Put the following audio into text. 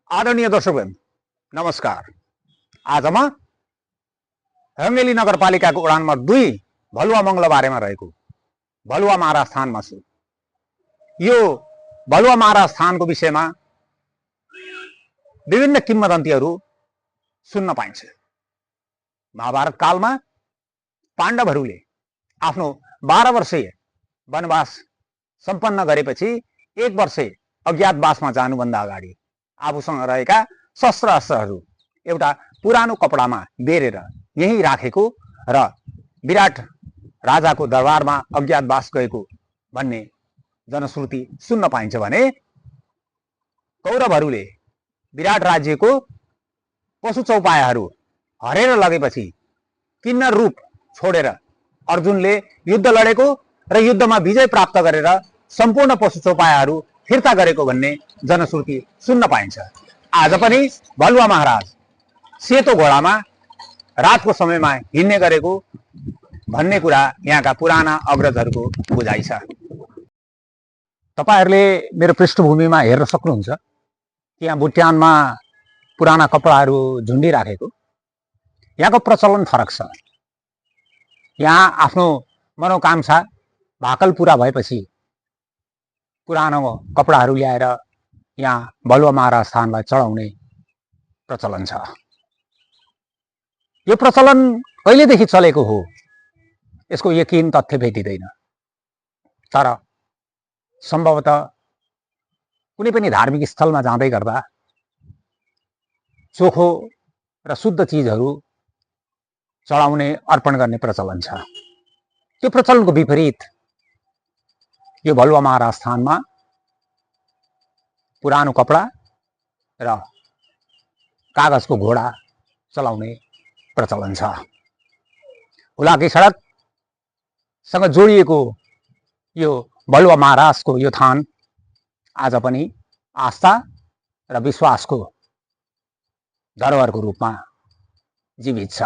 आदरणीय दर्शकवृन्द नमस्कार। आज म रङ्गेली नगरपालिकाको वडा नम्बर 2 भलुवा मङ्गलबारेमा रहेको भलुवा महाराज स्थानमा छु। यो भलुवा महाराज स्थानको विषयमा विभिन्न किम्वदन्तीहरू सुन्न पाइन्छ। महाभारत कालमा पाण्डवहरूले आफ्नो 12 वर्षीय वनवास सम्पन्न गरेपछि 1 वर्ष अज्ञातवासमा जानुभन्दा अगाडि आफूसँग रहेका शस्त्र अस्त्रहरू एउटा पुरानो कपडामा बेरेर यही राखेको र विराट राजाको दरबारमा अज्ञातवास गएको भन्ने जनश्रुति सुन्न पाइन्छ भने कौरवहरूले विराट राज्यको पशु चौपायाहरू हरेर लगेपछि किन्नर रूप छोडेर अर्जुनले युद्ध लडेको र युद्धमा विजय प्राप्त गरेर सम्पूर्ण पशु चौपायाहरू फिर्ता गरेको भन्ने जनश्रुति सुन्न पाइन्छ। आज पनि भलुवा महाराज सेतो घोडामा रातको समयमा हिँड्ने गरेको भन्ने कुरा यहाँका पुराना अग्रजहरूको बुझाइ छ। तपाईहरुले मेरो पृष्ठभूमिमा हेर्न सक्नुहुन्छ कि यहाँ बुट्यानमा पुराना कपडाहरू झुन्डिराखेको। यहाँको प्रचलन फरक छ। यहाँ आफ्नो मनोकांक्षा भाकल पूरा भएपछि पुरानो कपडाहरू ल्याएर यहाँ भलुवा महाराज स्थानलाई चढाउने प्रचलन छ। यो प्रचलन कहिलेदेखि चलेको हो यसको यकिन तथ्य भेटिँदैन, तर सम्भवतः कुनै पनि धार्मिक स्थलमा जाँदै गर्दा चोखो र शुद्ध चीजहरू चढाउने अर्पण गर्ने प्रचलन छ। त्यो प्रचलनको विपरीत यो भलुवा महाराज स्थानमा पुरानो कपडा र कागजको घोडा चलाउने प्रचलन छ। हुलाकी सडकसँग जोडिएको यो भलुवा महाराजको यो थान आज पनि आस्था र विश्वासको धरोहरको रूपमा जीवित छ।